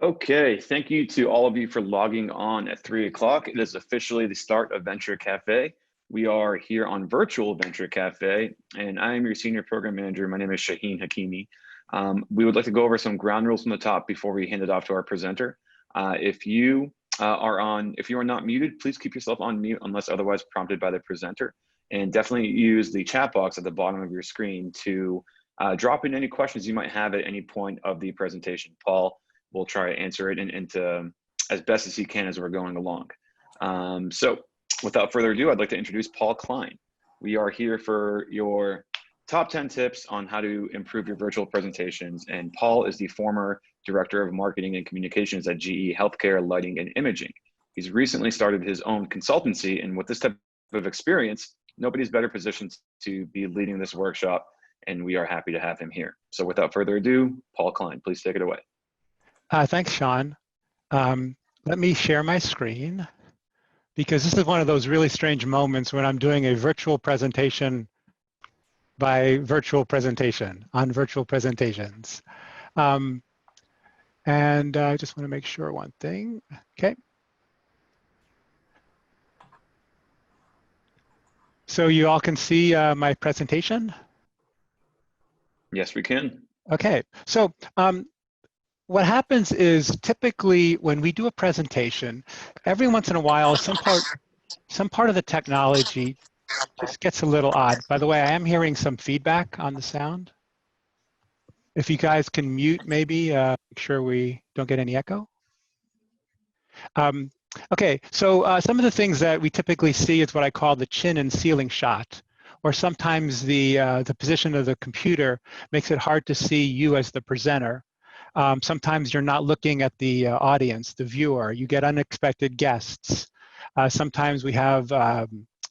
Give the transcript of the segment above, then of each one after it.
Okay, thank you to all of you for logging on at 3 o'clock. It is officially the start of Venture Cafe. We are here on virtual Venture Cafe, and I am your senior program manager. My name is Shaheen Hakimi. We would like to go over some ground rules from the top before we hand it off to our presenter. If you are not muted, please keep yourself on mute unless otherwise prompted by the presenter. And definitely use the chat box at the bottom of your screen to drop in any questions you might have at any point of the presentation. Paul will try to answer it into as best as he can as we're going along. So without further ado, I'd like to introduce Paul Klein. We are here for your top 10 tips on how to improve your virtual presentations. And Paul is the former Director of Marketing and Communications at GE Healthcare Lighting and Imaging. He's recently started his own consultancy, and with this type of experience, nobody's better positioned to be leading this workshop, and we are happy to have him here. So without further ado, Paul Klein, please take it away. Thanks, Sean. Let me share my screen, because this is one of those really strange moments when I'm doing a virtual presentation by virtual presentation on virtual presentations. And I just want to make sure one thing. Okay. So you all can see my presentation? Yes, we can. Okay. So what happens is typically when we do a presentation, every once in a while, some part of the technology just gets a little odd. By the way, I am hearing some feedback on the sound. If you guys can mute, maybe make sure we don't get any echo. Okay, so some of the things that we typically see is what I call the chin and ceiling shot, or sometimes the position of the computer makes it hard to see you as the presenter. Sometimes you're not looking at the audience, the viewer. You get unexpected guests. Sometimes we have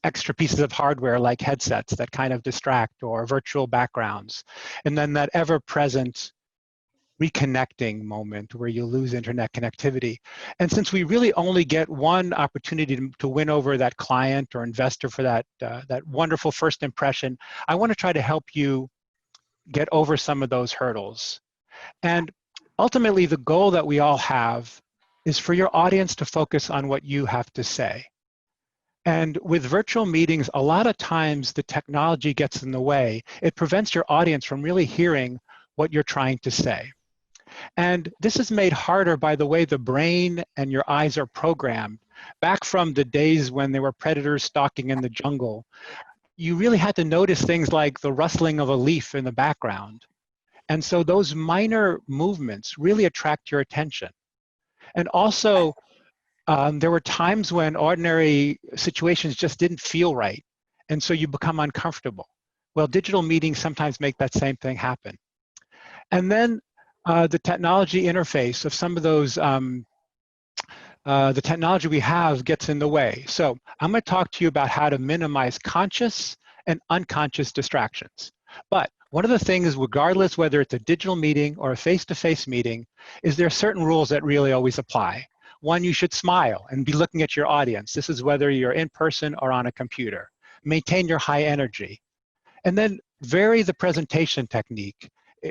extra pieces of hardware like headsets that kind of distract, or virtual backgrounds. And then that ever-present reconnecting moment where you lose internet connectivity. And since we really only get one opportunity to win over that client or investor for that wonderful first impression, I want to try to help you get over some of those hurdles. And ultimately, the goal that we all have is for your audience to focus on what you have to say. And with virtual meetings, a lot of times the technology gets in the way. It prevents your audience from really hearing what you're trying to say. And this is made harder by the way the brain and your eyes are programmed. Back from the days when there were predators stalking in the jungle, you really had to notice things like the rustling of a leaf in the background. And so those minor movements really attract your attention. And also, there were times when ordinary situations just didn't feel right. And so you become uncomfortable. Well, digital meetings sometimes make that same thing happen. And then the technology interface of some of those, the technology we have gets in the way. So I'm going to talk to you about how to minimize conscious and unconscious distractions. But one of the things, regardless whether it's a digital meeting or a face-to-face meeting, is there are certain rules that really always apply. One, you should smile and be looking at your audience. This is whether you're in person or on a computer. Maintain your high energy. And then vary the presentation technique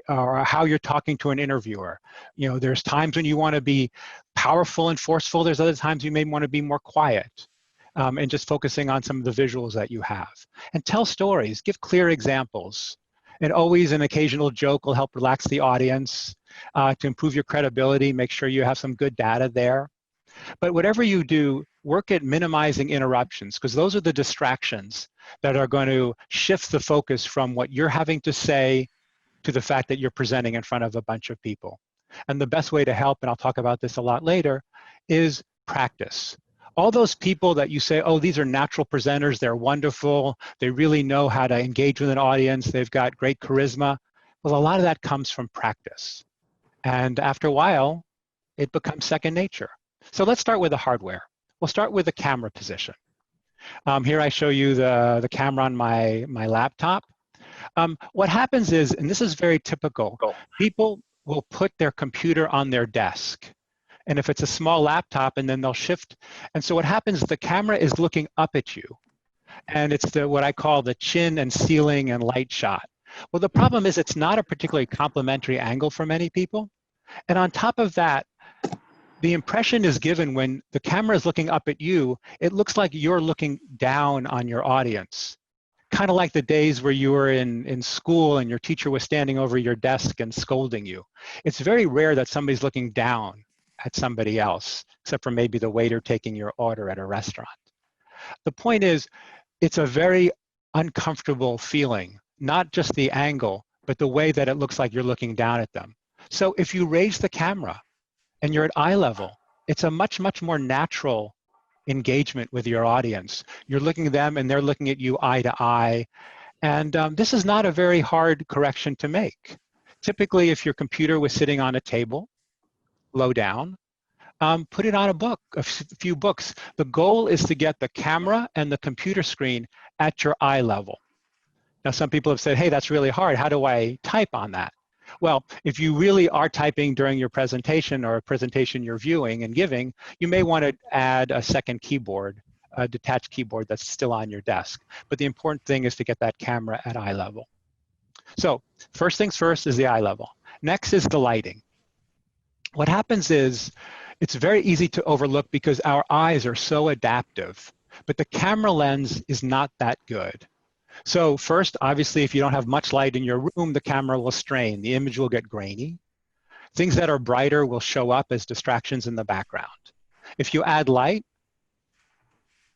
or how you're talking to an interviewer. You know, there's times when you want to be powerful and forceful. There's other times you may want to be more quiet. And just focusing on some of the visuals that you have. And tell stories, give clear examples. And always an occasional joke will help relax the audience to improve your credibility, make sure you have some good data there. But whatever you do, work at minimizing interruptions, because those are the distractions that are going to shift the focus from what you're having to say to the fact that you're presenting in front of a bunch of people. And the best way to help, and I'll talk about this a lot later, is practice. All those people that you say, oh, these are natural presenters, they're wonderful, they really know how to engage with an audience, they've got great charisma. Well, a lot of that comes from practice. And after a while, it becomes second nature. So let's start with the hardware. We'll start with the camera position. Here I show you the camera on my laptop. What happens is, and this is very typical, people will put their computer on their desk. And if it's a small laptop, and then they'll shift. And so what happens is the camera is looking up at you. And it's what I call the chin and ceiling and light shot. Well, the problem is it's not a particularly complimentary angle for many people. And on top of that, the impression is given when the camera is looking up at you, it looks like you're looking down on your audience. Kind of like the days where you were in school and your teacher was standing over your desk and scolding you. It's very rare that somebody's looking down at somebody else, except for maybe the waiter taking your order at a restaurant. The point is, it's a very uncomfortable feeling, not just the angle, but the way that it looks like you're looking down at them. So if you raise the camera and you're at eye level, it's a much, much more natural engagement with your audience. You're looking at them and they're looking at you eye to eye. And this is not a very hard correction to make. Typically, if your computer was sitting on a table, low down, put it on a book, a few books. The goal is to get the camera and the computer screen at your eye level. Now, some people have said, hey, that's really hard. How do I type on that? Well, if you really are typing during your presentation or a presentation you're viewing and giving, you may want to add a second keyboard, a detached keyboard that's still on your desk. But the important thing is to get that camera at eye level. So first things first is the eye level. Next is the lighting. What happens is it's very easy to overlook because our eyes are so adaptive, but the camera lens is not that good. So first, obviously, if you don't have much light in your room, the camera will strain. The image will get grainy. Things that are brighter will show up as distractions in the background. If you add light,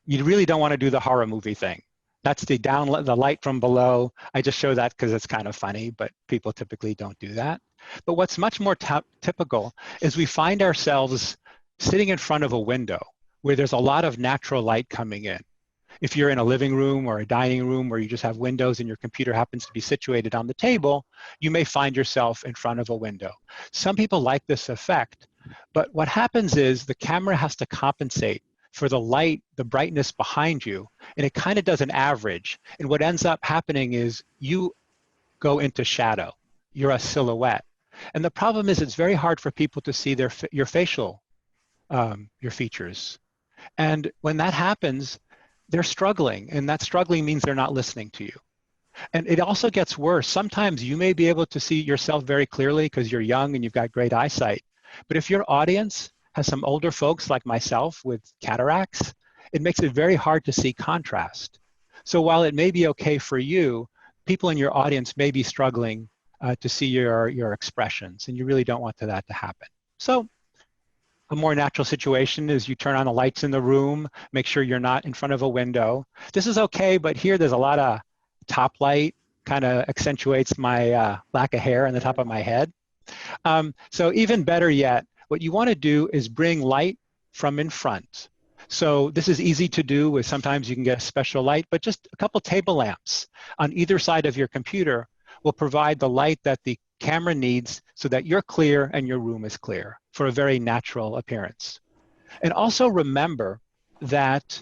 you really don't want to do the horror movie thing. That's the light from below. I just show that because it's kind of funny, but people typically don't do that. But what's much more typical is we find ourselves sitting in front of a window where there's a lot of natural light coming in. If you're in a living room or a dining room where you just have windows and your computer happens to be situated on the table, you may find yourself in front of a window. Some people like this effect, but what happens is the camera has to compensate for the light, the brightness behind you, and it kind of does an average. And what ends up happening is you go into shadow. You're a silhouette. And the problem is it's very hard for people to see your facial, your features. And when that happens, they're struggling, and that struggling means they're not listening to you. And it also gets worse. Sometimes you may be able to see yourself very clearly because you're young and you've got great eyesight. But if your audience has some older folks like myself with cataracts, it makes it very hard to see contrast. So while it may be okay for you, people in your audience may be struggling to see your expressions, and you really don't want that to happen. So a more natural situation is you turn on the lights in the room, make sure you're not in front of a window. This is okay, but here there's a lot of top light, kind of accentuates my lack of hair on the top of my head. So even better yet, what you want to do is bring light from in front. So this is easy to do with sometimes you can get a special light, but just a couple table lamps on either side of your computer will provide the light that the camera needs so that you're clear and your room is clear for a very natural appearance. And also remember that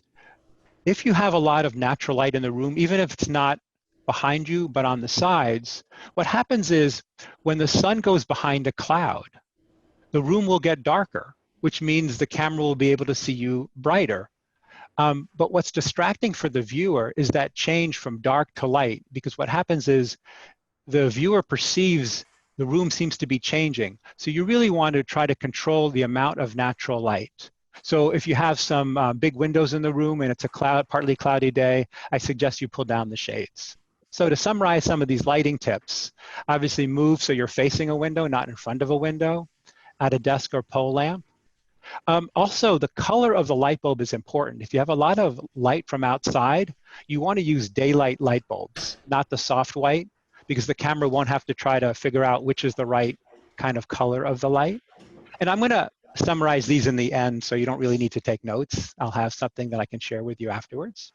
if you have a lot of natural light in the room, even if it's not behind you but on the sides, what happens is when the sun goes behind a cloud, the room will get darker, which means the camera will be able to see you brighter. But what's distracting for the viewer is that change from dark to light, because what happens is the viewer perceives the room seems to be changing. So you really want to try to control the amount of natural light. So if you have some big windows in the room and it's a partly cloudy day, I suggest you pull down the shades. So to summarize some of these lighting tips, obviously move so you're facing a window, not in front of a window, at a desk or pole lamp. Also, the color of the light bulb is important. If you have a lot of light from outside, you want to use daylight light bulbs, not the soft white, because the camera won't have to try to figure out which is the right kind of color of the light. And I'm going to summarize these in the end, so you don't really need to take notes. I'll have something that I can share with you afterwards.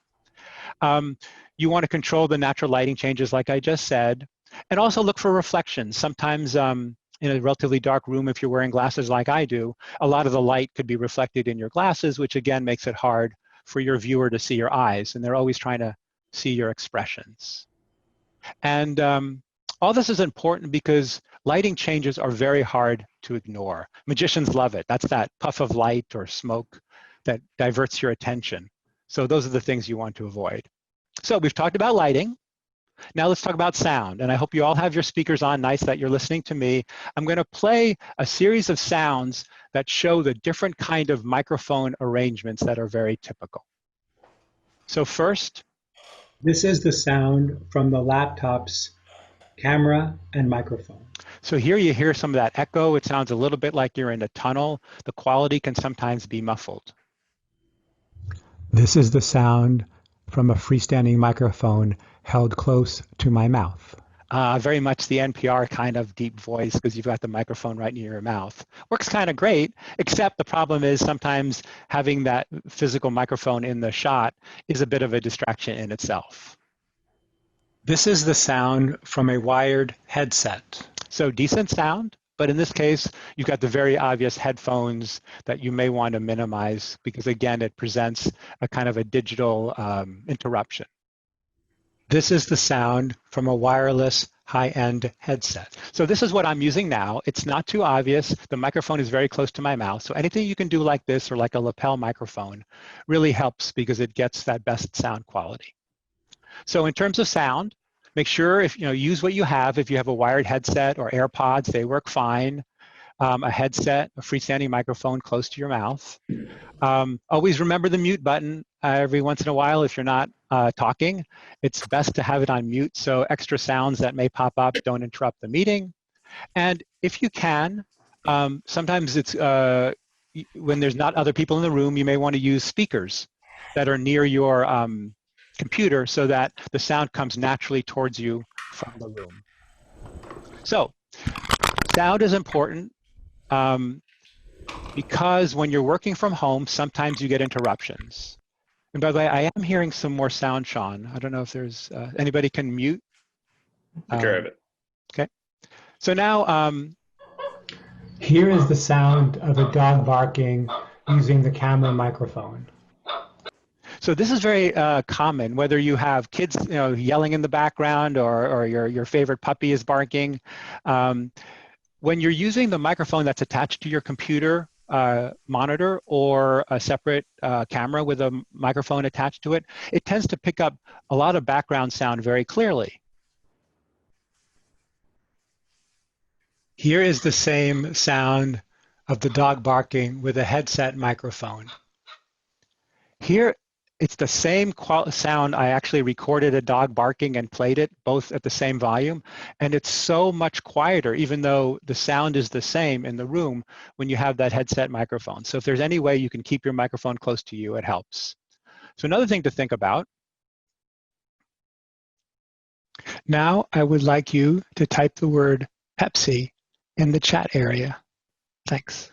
You want to control the natural lighting changes, like I just said, and also look for reflections. Sometimes in a relatively dark room, if you're wearing glasses like I do, a lot of the light could be reflected in your glasses, which again makes it hard for your viewer to see your eyes, and they're always trying to see your expressions. And all this is important because lighting changes are very hard to ignore. Magicians love it. That's that puff of light or smoke that diverts your attention. So those are the things you want to avoid. So we've talked about lighting. Now let's talk about sound. And I hope you all have your speakers on nice that you're listening to me. I'm going to play a series of sounds that show the different kind of microphone arrangements that are very typical. So first, this is the sound from the laptop's camera and microphone. So here you hear some of that echo. It sounds a little bit like you're in a tunnel. The quality can sometimes be muffled. This is the sound from a freestanding microphone held close to my mouth. Very much the NPR kind of deep voice because you've got the microphone right near your mouth. Works kind of great, except the problem is sometimes having that physical microphone in the shot is a bit of a distraction in itself. This is the sound from a wired headset. So decent sound, but in this case, you've got the very obvious headphones that you may want to minimize because again, it presents a kind of a digital interruption. This is the sound from a wireless high-end headset. So this is what I'm using now. It's not too obvious. The microphone is very close to my mouth. So anything you can do like this or like a lapel microphone really helps because it gets that best sound quality. So in terms of sound, make sure if use what you have. If you have a wired headset or AirPods, they work fine. A headset, a freestanding microphone close to your mouth. Always remember the mute button every once in a while if you're not talking. It's best to have it on mute so extra sounds that may pop up don't interrupt the meeting. And if you can, sometimes it's when there's not other people in the room, you may want to use speakers that are near your computer so that the sound comes naturally towards you from the room. So sound is important because when you're working from home, sometimes you get interruptions. And by the way, I am hearing some more sound, Sean. I don't know if there's, anybody can mute? Take care of it. Okay. So now, here is the sound of a dog barking using the camera microphone. so this is very common, whether you have kids yelling in the background or your favorite puppy is barking. When you're using the microphone that's attached to your computer monitor or a separate camera with a microphone attached to it, it tends to pick up a lot of background sound very clearly. Here is the same sound of the dog barking with a headset microphone. Here, it's the same sound. I actually recorded a dog barking and played it both at the same volume. And it's so much quieter, even though the sound is the same in the room when you have that headset microphone. So if there's any way you can keep your microphone close to you, it helps. So another thing to think about. Now I would like you to type the word Pepsi in the chat area. Thanks.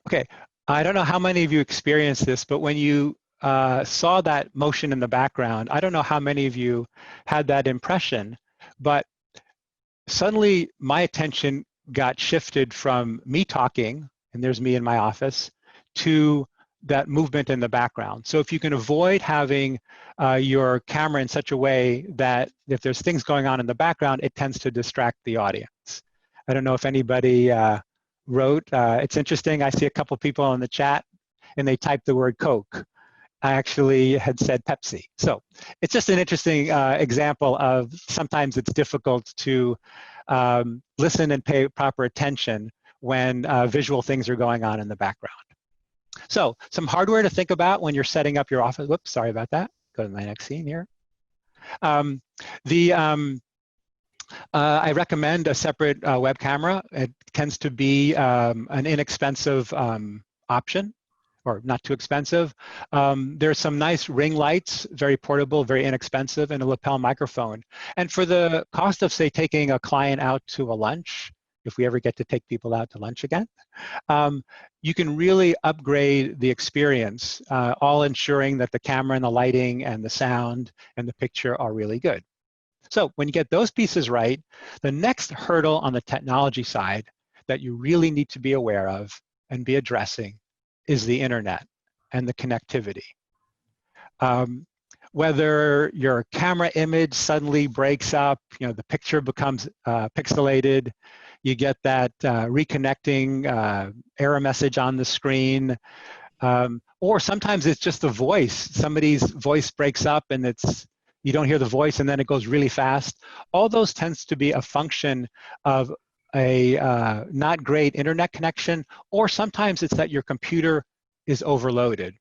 Okay. I don't know how many of you experienced this, but when you saw that motion in the background, I don't know how many of you had that impression, but suddenly my attention got shifted from me talking, and there's me in my office, to that movement in the background. So if you can avoid having your camera in such a way that if there's things going on in the background, it tends to distract the audience. I don't know if anybody wrote. It's interesting, I see a couple people in the chat and they typed the word Coke. I actually had said Pepsi. So it's just an interesting example of sometimes it's difficult to listen and pay proper attention when visual things are going on in the background. So some hardware to think about when you're setting up your office. Whoops, sorry about that. Go to my next scene here. I recommend a separate web camera. It tends to be an inexpensive option, or not too expensive. There's some nice ring lights, very portable, very inexpensive, and a lapel microphone. And for the cost of, say, taking a client out to a lunch, if we ever get to take people out to lunch again, you can really upgrade the experience, all ensuring that the camera and the lighting and the sound and the picture are really good. So when you get those pieces right, the next hurdle on the technology side that you really need to be aware of and be addressing is the internet and the connectivity. Whether your camera image suddenly breaks up, the picture becomes pixelated, you get that reconnecting error message on the screen, or sometimes it's just the voice. Somebody's voice breaks up and it's you don't hear the voice and then it goes really fast. All those tends to be a function of a not great internet connection, or sometimes it's that your computer is overloaded.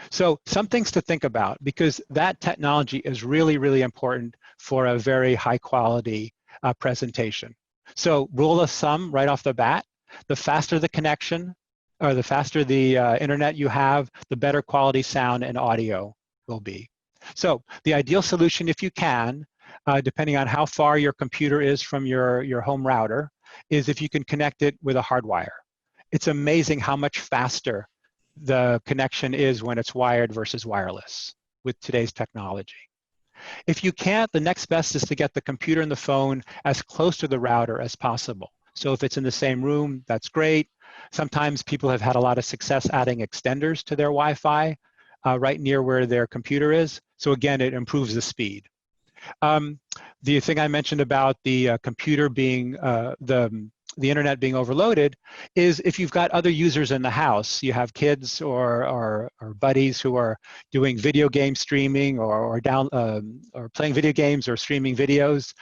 So some things to think about, because that technology is really, really important for a very high quality presentation. So rule of thumb right off the bat, the faster the connection, or the faster the internet you have, the better quality sound and audio will be. So the ideal solution, if you can, depending on how far your computer is from your home router, is if you can connect it with a hard wire. It's amazing how much faster the connection is when it's wired versus wireless with today's technology. If you can't, the next best is to get the computer and the phone as close to the router as possible. So if it's in the same room, that's great. Sometimes people have had a lot of success adding extenders to their Wi-Fi right near where their computer is. So again, it improves the speed. The thing I mentioned about the computer being, the internet being overloaded is if you've got other users in the house, you have kids or buddies who are doing video game streaming or playing video games or streaming videos.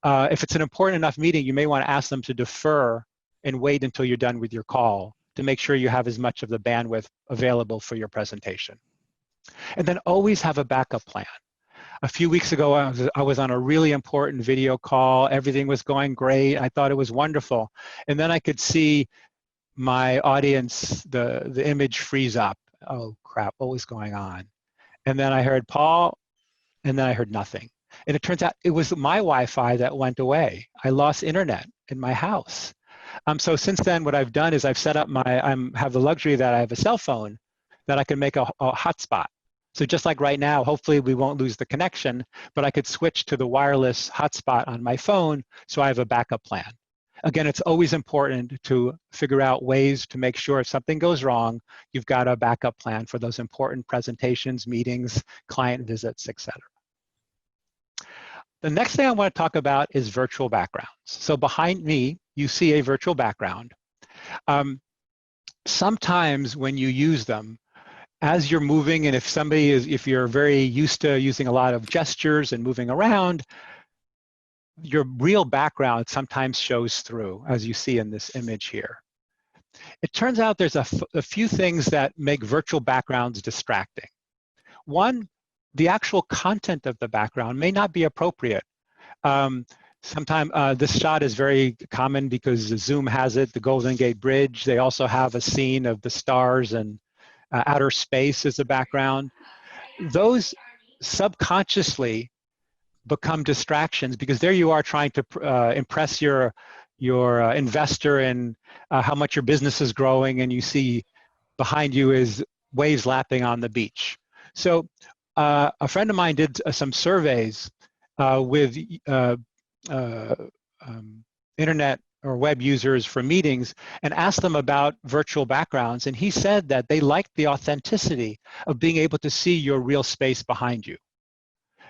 If it's an important enough meeting, you may want to ask them to defer and wait until you're done with your call to make sure you have as much of the bandwidth available for your presentation. And then always have a backup plan. A few weeks ago, I was on a really important video call. Everything was going great. I thought it was wonderful. And then I could see my audience, the image freeze up. Oh crap, what was going on? And then I heard Paul, and then I heard nothing. And it turns out it was my Wi-Fi that went away. I lost internet in my house. So since then, what I've done is I've set up have the luxury that I have a cell phone that I can make a hotspot. So just like right now, hopefully we won't lose the connection, but I could switch to the wireless hotspot on my phone so I have a backup plan. Again, it's always important to figure out ways to make sure if something goes wrong, you've got a backup plan for those important presentations, meetings, client visits, etc. The next thing I want to talk about is virtual backgrounds. So behind me, you see a virtual background. Sometimes when you use them, as you're moving, and if you're very used to using a lot of gestures and moving around, your real background sometimes shows through, as you see in this image here. It turns out there's a few things that make virtual backgrounds distracting. One, the actual content of the background may not be appropriate. Sometimes this shot is very common because Zoom has it, the Golden Gate Bridge. They also have a scene of the stars and outer space as a background. Those subconsciously become distractions because there you are trying to impress your investor in how much your business is growing, and you see behind you is waves lapping on the beach. So a friend of mine did some surveys with internet or web users for meetings and asked them about virtual backgrounds. And he said that they liked the authenticity of being able to see your real space behind you.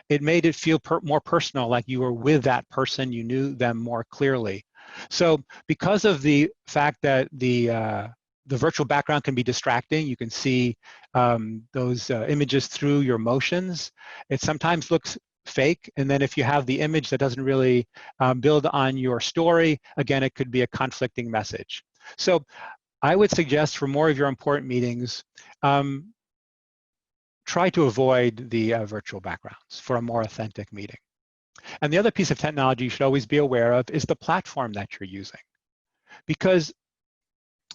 It made it feel more personal, like you were with that person, you knew them more clearly. So because of the fact that the virtual background can be distracting, you can see those images through your motions. It sometimes looks fake, and then if you have the image that doesn't really build on your story, again, it could be a conflicting message. So I would suggest for more of your important meetings, try to avoid the virtual backgrounds for a more authentic meeting. And the other piece of technology you should always be aware of is the platform that you're using, because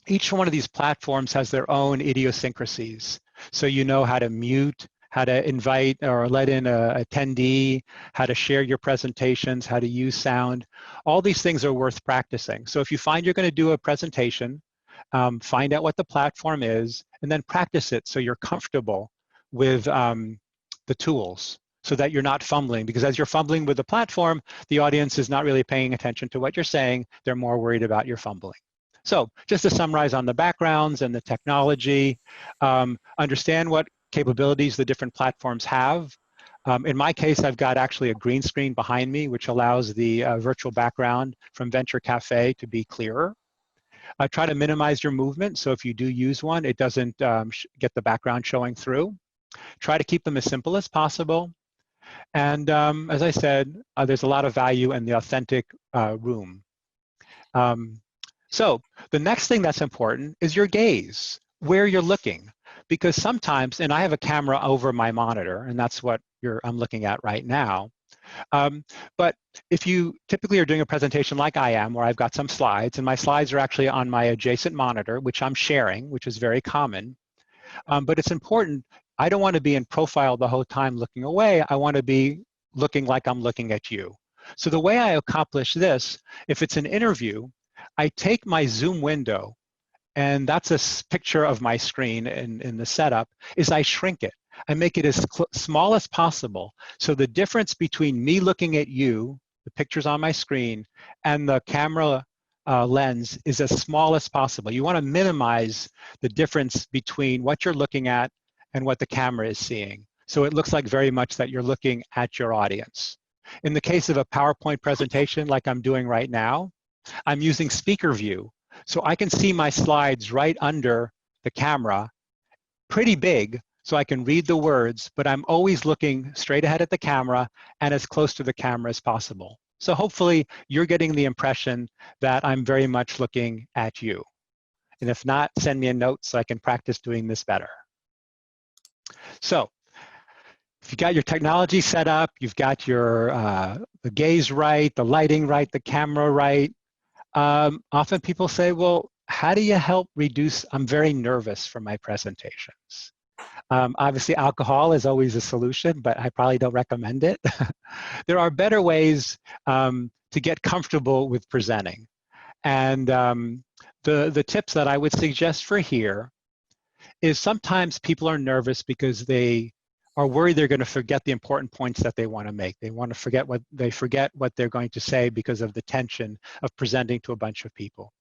each one of these platforms has their own idiosyncrasies. So you know how to mute, how to invite or let in an attendee, how to share your presentations, how to use sound. All these things are worth practicing. So if you find you're going to do a presentation, find out what the platform is, and then practice it so you're comfortable with the tools so that you're not fumbling. Because as you're fumbling with the platform, the audience is not really paying attention to what you're saying. They're more worried about your fumbling. So just to summarize on the backgrounds and the technology, understand what capabilities the different platforms have. In my case, I've got actually a green screen behind me, which allows the virtual background from Venture Cafe to be clearer. Try to minimize your movement, so if you do use one, it doesn't get the background showing through. Try to keep them as simple as possible. And as I said, there's a lot of value in the authentic room. So the next thing that's important is your gaze, where you're looking. Because sometimes, and I have a camera over my monitor, and that's what I'm looking at right now. But if you typically are doing a presentation like I am, where I've got some slides, and my slides are actually on my adjacent monitor, which I'm sharing, which is very common. But it's important, I don't want to be in profile the whole time looking away. I want to be looking like I'm looking at you. So the way I accomplish this, if it's an interview, I take my Zoom window, and that's a picture of my screen in the setup, is I shrink it. I make it as small as possible. So the difference between me looking at you, the pictures on my screen, and the camera lens is as small as possible. You want to minimize the difference between what you're looking at and what the camera is seeing. So it looks like very much that you're looking at your audience. In the case of a PowerPoint presentation like I'm doing right now, I'm using speaker view. So I can see my slides right under the camera, pretty big, so I can read the words, but I'm always looking straight ahead at the camera and as close to the camera as possible. So hopefully you're getting the impression that I'm very much looking at you. And if not, send me a note so I can practice doing this better. So if you got your technology set up, you've got your the gaze right, the lighting right, the camera right. Often people say, well, how do you help reduce, I'm very nervous for my presentations. Obviously, alcohol is always a solution, but I probably don't recommend it. There are better ways to get comfortable with presenting. And the tips that I would suggest for here is sometimes people are nervous because they are worried they're going to forget the important points that they want to make. They want to forget what they're going to say because of the tension of presenting to a bunch of people.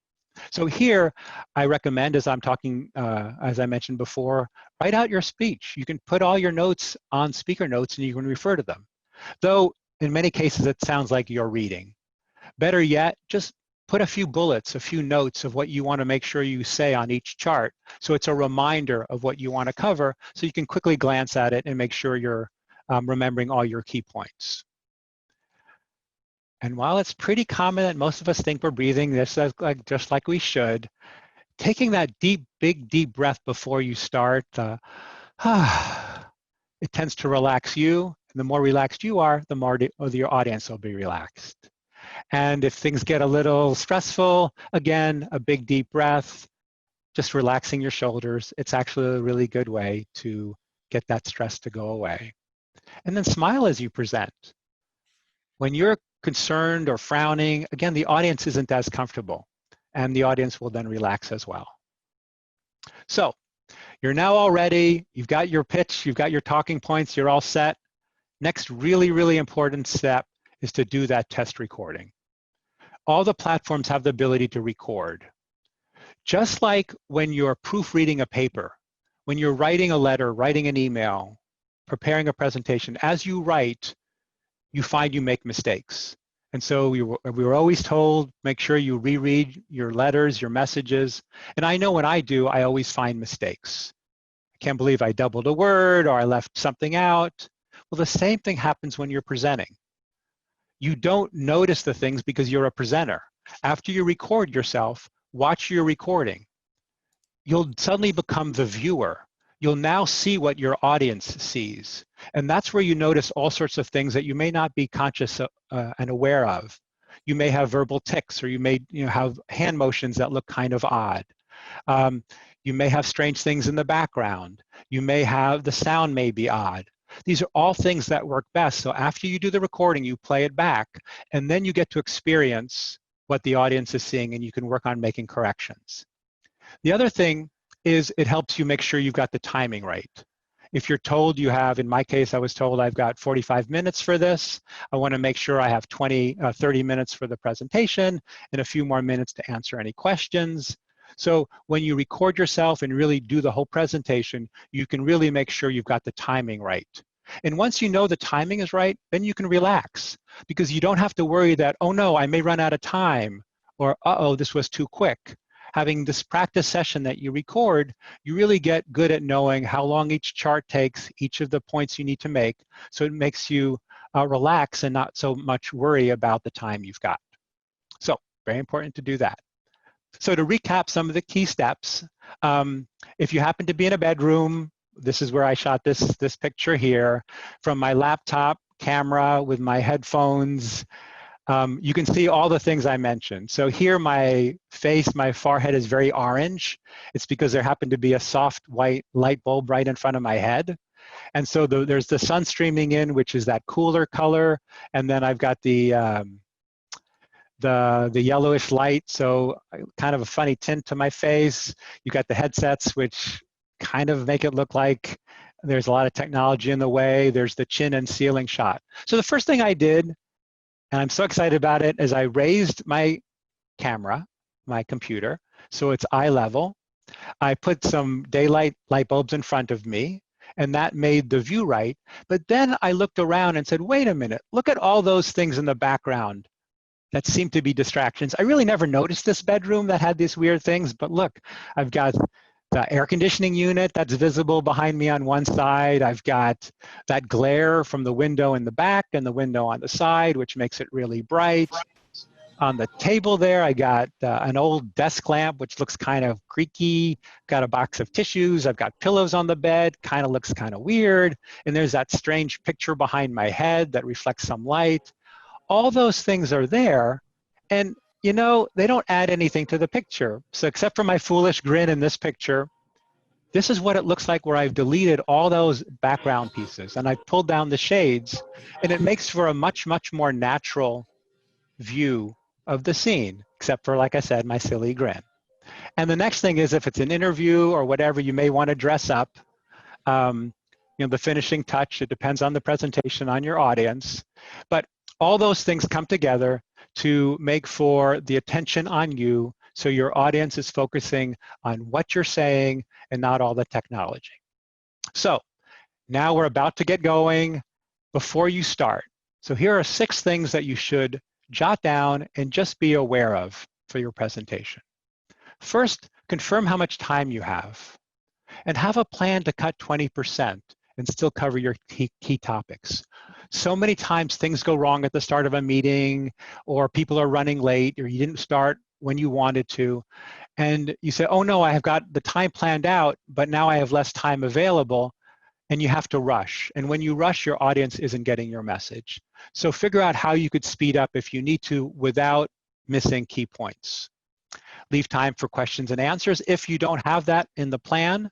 So here, I recommend, as I'm talking, as I mentioned before, write out your speech. You can put all your notes on speaker notes and you can refer to them. Though, in many cases, it sounds like you're reading. Better yet, just put a few bullets, a few notes of what you want to make sure you say on each chart. So it's a reminder of what you want to cover, so you can quickly glance at it and make sure you're remembering all your key points. And while it's pretty common that most of us think we're breathing just like we should, taking that big deep breath before you start, it tends to relax you. And the more relaxed you are, the more your audience will be relaxed. And if things get a little stressful, again, a big deep breath, just relaxing your shoulders. It's actually a really good way to get that stress to go away. And then smile as you present. When you're concerned or frowning, again, the audience isn't as comfortable, and the audience will then relax as well. So you're now all ready. You've got your pitch, you've got your talking points, you're all set. Next really important step is to do that test recording. All the platforms have the ability to record. Just like when you're proofreading a paper, when you're writing a letter, writing an email, preparing a presentation, as you write, you find you make mistakes. And so we were always told, make sure you reread your letters, your messages. And I know when I do, I always find mistakes. I can't believe I doubled a word or I left something out. Well, the same thing happens when you're presenting. You don't notice the things because you're a presenter. After you record yourself, watch your recording. You'll suddenly become the viewer. You'll now see what your audience sees. And that's where you notice all sorts of things that you may not be conscious and aware of. You may have verbal tics, or you may have hand motions that look kind of odd. You may have strange things in the background. You may have, the sound may be odd. These are all things that work best. So after you do the recording, you play it back, and then you get to experience what the audience is seeing, and you can work on making corrections. The other thing is it helps you make sure you've got the timing right. If you're told you have, in my case, I was told I've got 45 minutes for this. I want to make sure I have 30 minutes for the presentation and a few more minutes to answer any questions. So when you record yourself and really do the whole presentation, you can really make sure you've got the timing right. And once you know the timing is right, then you can relax, because you don't have to worry that, oh no, I may run out of time, or uh-oh, this was too quick. having this practice session that you record, you really get good at knowing how long each chart takes, each of the points you need to make, so it makes you relax and not so much worry about the time you've got. So very important to do that. So to recap some of the key steps, if you happen to be in a bedroom, this is where I shot this picture here, from my laptop camera with my headphones. You can see all the things I mentioned. So here my face, my forehead is very orange. It's because there happened to be a soft white light bulb right in front of my head. And so there's the sun streaming in, which is that cooler color. And then I've got the yellowish light, so kind of a funny tint to my face. You got the headsets, which kind of make it look like there's a lot of technology in the way. There's the chin and ceiling shot. So the first thing I did, and I'm so excited about it, is I raised my camera, my computer, so it's eye level. I put some daylight light bulbs in front of me, and that made the view right. But then I looked around and said, wait a minute, look at all those things in the background that seem to be distractions. I really never noticed this bedroom that had these weird things, but look, I've got the air conditioning unit that's visible behind me on one side. I've got that glare from the window in the back and the window on the side, which makes it really bright. On the table there, I got an old desk lamp, which looks kind of creaky. Got a box of tissues. I've got pillows on the bed, kind of looks kind of weird. And there's that strange picture behind my head that reflects some light. All those things are there, and you know, they don't add anything to the picture. So except for my foolish grin in this picture, this is what it looks like where I've deleted all those background pieces and I've pulled down the shades, and it makes for a much, much more natural view of the scene, except for, like I said, my silly grin. And the next thing is, if it's an interview or whatever, you may want to dress up. You know, the finishing touch, it depends on the presentation, on your audience. But all those things come together to make for the attention on you, so your audience is focusing on what you're saying and not all the technology. So now we're about to get going. Before you start, so here are 6 things that you should jot down and just be aware of for your presentation. First, confirm how much time you have, and have a plan to cut 20% and still cover your key topics. So many times things go wrong at the start of a meeting, or people are running late, or you didn't start when you wanted to, and you say, oh no, I have got the time planned out, but now I have less time available, and you have to rush. And when you rush, your audience isn't getting your message. So figure out how you could speed up if you need to without missing key points. Leave time for questions and answers. If you don't have that in the plan,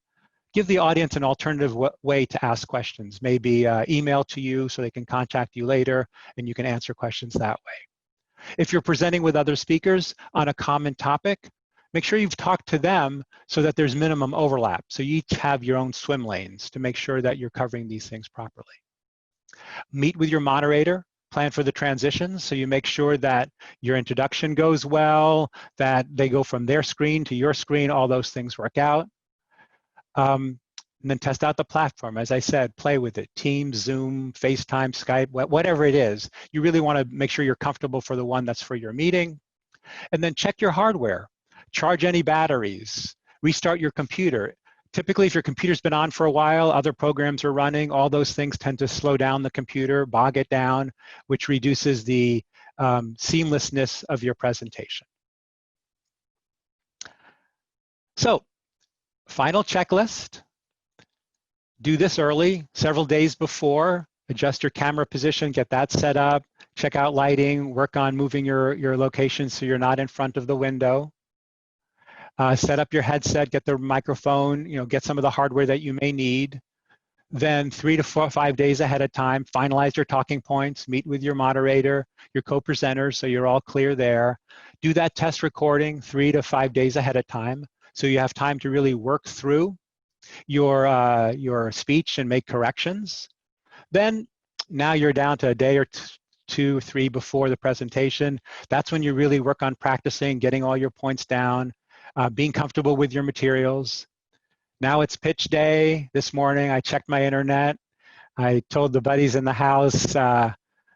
give the audience an alternative way to ask questions. Maybe email to you so they can contact you later and you can answer questions that way. If you're presenting with other speakers on a common topic, make sure you've talked to them so that there's minimum overlap. So you each have your own swim lanes to make sure that you're covering these things properly. Meet with your moderator, plan for the transitions, so you make sure that your introduction goes well, that they go from their screen to your screen, all those things work out. And then test out the platform. As I said, play with it. Teams, Zoom, FaceTime, Skype, whatever it is. You really want to make sure you're comfortable for the one that's for your meeting. And then check your hardware. Charge any batteries. Restart your computer. Typically, if your computer's been on for a while, other programs are running, all those things tend to slow down the computer, bog it down, which reduces the seamlessness of your presentation. So, final checklist. Do this early, several days before. Adjust your camera position, get that set up, check out lighting, work on moving your location so you're not in front of the window. Set up your headset, get the microphone, get some of the hardware that you may need. Then 3 to 5 days ahead of time, finalize your talking points, meet with your moderator, your co-presenters, so you're all clear there. Do that test recording 3 to 5 days ahead of time, so you have time to really work through your speech and make corrections. Then now you're down to a day or 2 or 3 before the presentation. That's when you really work on practicing, getting all your points down, being comfortable with your materials. Now it's pitch day. This morning I checked my internet. I told the buddies in the house I'm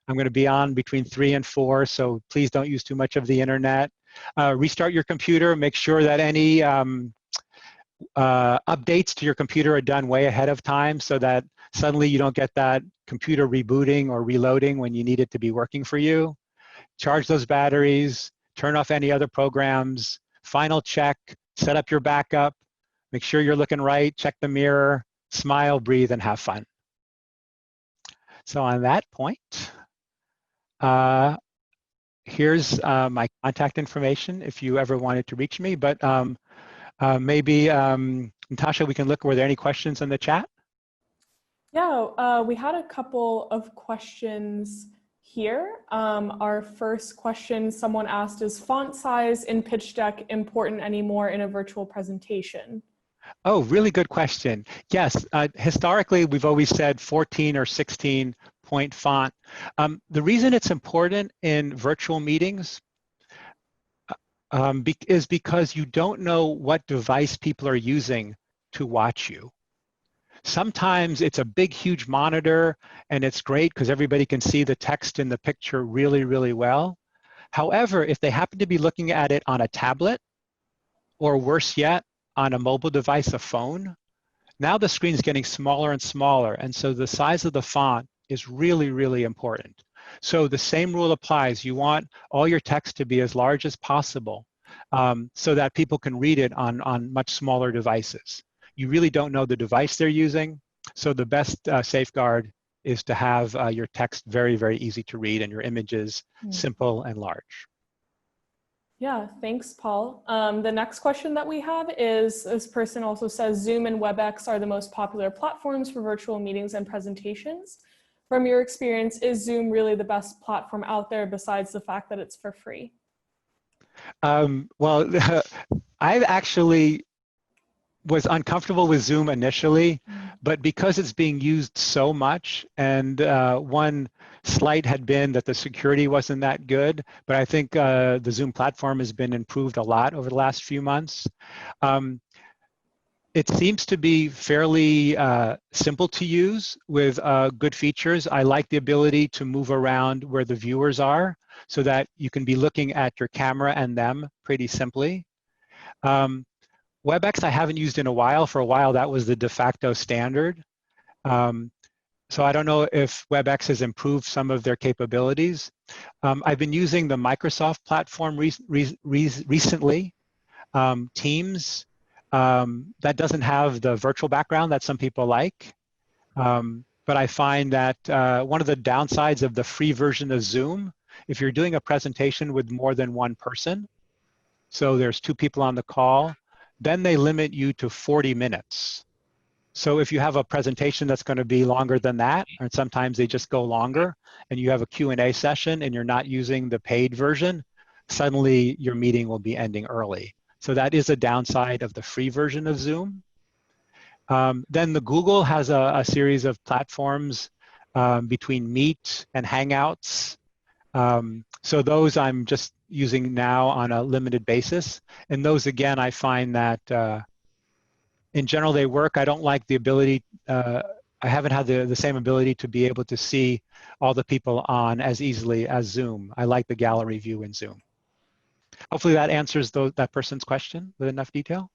going to be on between 3 and 4, so please don't use too much of the internet. Restart your computer, make sure that any updates to your computer are done way ahead of time so that suddenly you don't get that computer rebooting or reloading when you need it to be working for you. Charge those batteries, turn off any other programs, final check, set up your backup, make sure you're looking right, check the mirror, smile, breathe, and have fun. So on that point, here's my contact information if you ever wanted to reach me, but maybe, Natasha, we can look, were there any questions in the chat? Yeah, we had a couple of questions here. Our first question, someone asked, is font size in pitch deck important anymore in a virtual presentation? Oh, really good question. Yes, historically, we've always said 14 or 16 point font. The reason it's important in virtual meetings is because you don't know what device people are using to watch you. Sometimes it's a big, huge monitor, and it's great because everybody can see the text in the picture really, really well. However, if they happen to be looking at it on a tablet, or worse yet, on a mobile device, a phone, now the screen's getting smaller and smaller, and so the size of the font is really, really important. So the same rule applies. You want all your text to be as large as possible so that people can read it on much smaller devices. You really don't know the device they're using, so the best safeguard is to have your text very, very easy to read and your images simple and large. Yeah, thanks, Paul. The next question that we have is, this person also says, Zoom and WebEx are the most popular platforms for virtual meetings and presentations. From your experience, is Zoom really the best platform out there besides the fact that it's for free? Well, I've actually was uncomfortable with Zoom initially, but because it's being used so much, and one slight had been that the security wasn't that good, but I think the Zoom platform has been improved a lot over the last few months. It seems to be fairly simple to use with good features. I like the ability to move around where the viewers are so that you can be looking at your camera and them pretty simply. WebEx I haven't used in a while. For a while, that was the de facto standard. So I don't know if WebEx has improved some of their capabilities. I've been using the Microsoft platform recently, Teams. That doesn't have the virtual background that some people like. But I find that one of the downsides of the free version of Zoom, if you're doing a presentation with more than one person, so there's 2 people on the call, then they limit you to 40 minutes. So if you have a presentation that's going to be longer than that, and sometimes they just go longer, and you have a Q&A session and you're not using the paid version, suddenly your meeting will be ending early. So that is a downside of the free version of Zoom. Then the Google has a series of platforms between Meet and Hangouts. So those I'm just using now on a limited basis. And those, again, I find that in general they work. I don't like the ability, I haven't had the same ability to be able to see all the people on as easily as Zoom. I like the gallery view in Zoom. Hopefully that answers that person's question with enough detail.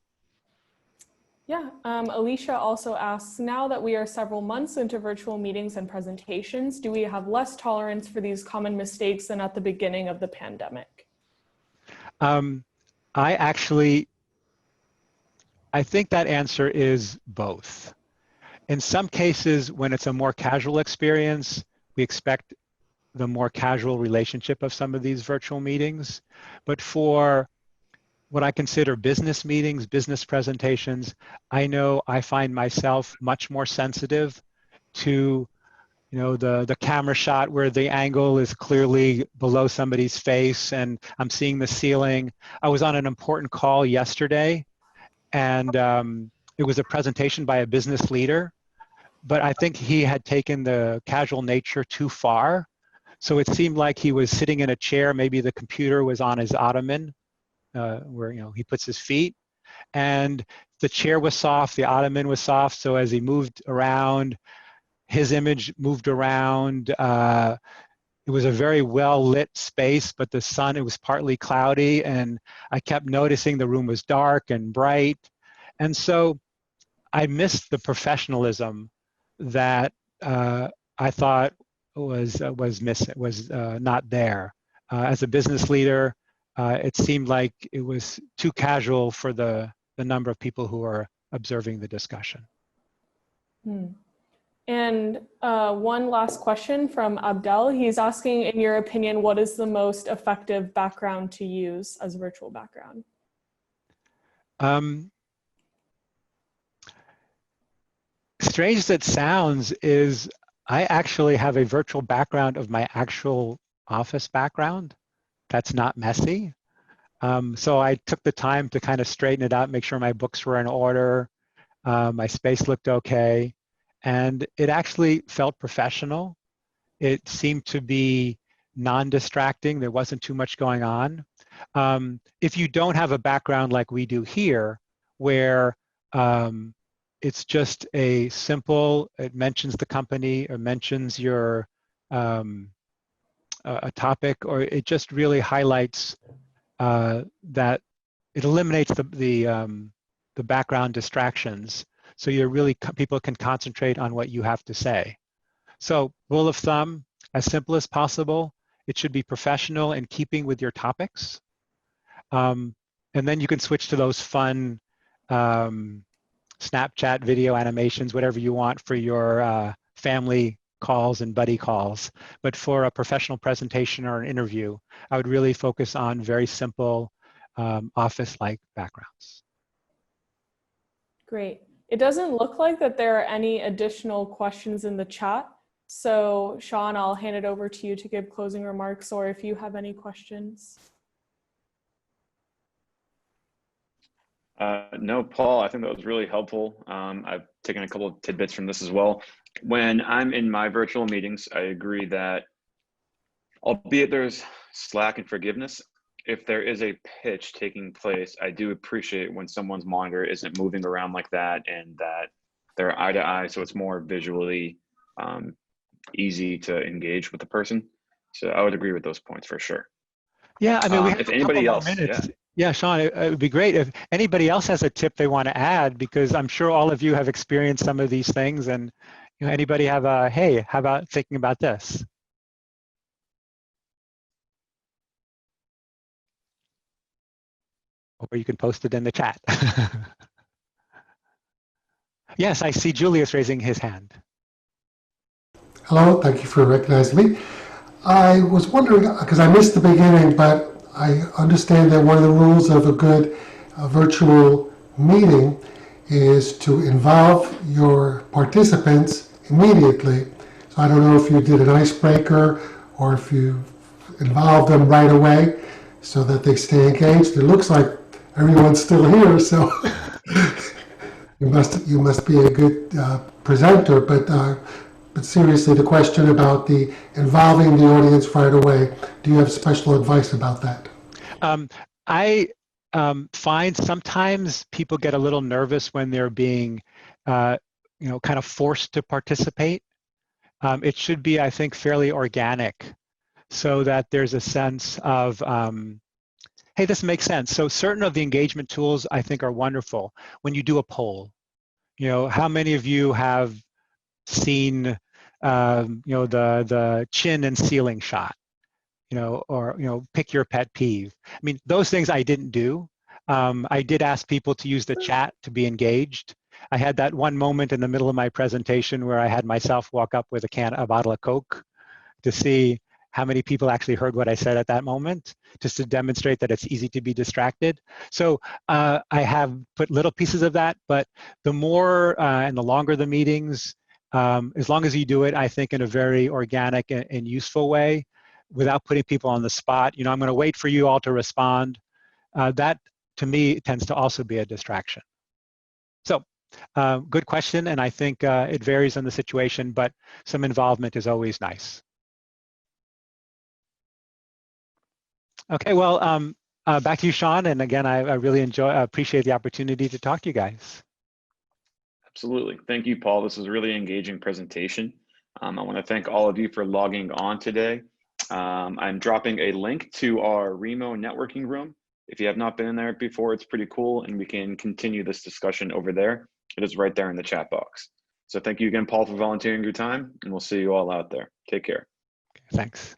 Yeah, Alicia also asks, now that we are several months into virtual meetings and presentations, do we have less tolerance for these common mistakes than at the beginning of the pandemic? I think that answer is both. In some cases, when it's a more casual experience, we expect the more casual relationship of some of these virtual meetings. But for what I consider business meetings, business presentations, I know I find myself much more sensitive to, the camera shot where the angle is clearly below somebody's face and I'm seeing the ceiling. I was on an important call yesterday, and it was a presentation by a business leader, but I think he had taken the casual nature too far. So it seemed like he was sitting in a chair, maybe the computer was on his ottoman, where he puts his feet, and the chair was soft, the ottoman was soft, so as he moved around, his image moved around. it was a very well lit space, but the sun, it was partly cloudy, and I kept noticing the room was dark and bright. And so I missed the professionalism that I thought was not there. As a business leader, it seemed like it was too casual for the number of people who are observing the discussion. And one last question from Abdel. He's asking, in your opinion, what is the most effective background to use as a virtual background? Strange as it sounds, is I actually have a virtual background of my actual office background that's not messy. So I took the time to kind of straighten it out, make sure my books were in order, my space looked okay, and it actually felt professional. It seemed to be non-distracting. There wasn't too much going on. If you don't have a background like we do here, where it's just a simple, it mentions the company or mentions your a topic, or it just really highlights that it eliminates the background distractions. So you're really, people can concentrate on what you have to say. So rule of thumb, as simple as possible. It should be professional in keeping with your topics. And then you can switch to those fun Snapchat video animations, whatever you want for your family calls and buddy calls. But for a professional presentation or an interview, I would really focus on very simple office-like backgrounds. Great. It doesn't look like that there are any additional questions in the chat. So Sean, I'll hand it over to you to give closing remarks, or if you have any questions. No, Paul, I think that was really helpful. I've taken a couple of tidbits from this as well. When I'm in my virtual meetings, I agree that, albeit there's slack and forgiveness, if there is a pitch taking place, I do appreciate when someone's monitor isn't moving around like that and that they're eye to eye, so it's more visually easy to engage with the person. So I would agree with those points for sure. Yeah, I mean, we have if a anybody couple else, more minutes. Yeah, Sean, it would be great if anybody else has a tip they want to add, because I'm sure all of you have experienced some of these things, and you know, anybody have a, hey, how about thinking about this? Or you can post it in the chat. Yes, I see Julius raising his hand. Hello, thank you for recognizing me. I was wondering, because I missed the beginning, but I understand that one of the rules of a good virtual meeting is to involve your participants immediately. So I don't know if you did an icebreaker or if you involved them right away so that they stay engaged. It looks like everyone's still here, so you must be a good presenter. But seriously, the question about the involving the audience right away, do you have special advice about that? I find sometimes people get a little nervous when they're being, you know, kind of forced to participate. It should be, I think, fairly organic, so that there's a sense of, hey, this makes sense. So certain of the engagement tools I think are wonderful. When you do a poll, you know, how many of you have seen, you know, the chin and ceiling shot, you know, or, you know, pick your pet peeve. I mean, those things I didn't do. I did ask people to use the chat to be engaged. I had that one moment in the middle of my presentation where I had myself walk up with a bottle of Coke to see how many people actually heard what I said at that moment, just to demonstrate that it's easy to be distracted. So I have put little pieces of that, but the more and the longer the meetings, as long as you do it, I think, in a very organic and useful way, without putting people on the spot. You know, I'm going to wait for you all to respond. That, to me, tends to also be a distraction. So good question, and I think it varies on the situation, but some involvement is always nice. Okay, well, back to you, Sean, and again, I really appreciate the opportunity to talk to you guys. Absolutely. Thank you, Paul. This was a really engaging presentation. I want to thank all of you for logging on today. I'm dropping a link to our Remo networking room. If you have not been in there before, it's pretty cool, and we can continue this discussion over there. It is right there in the chat box. So thank you again, Paul, for volunteering your time, and we'll see you all out there. Take care. Thanks.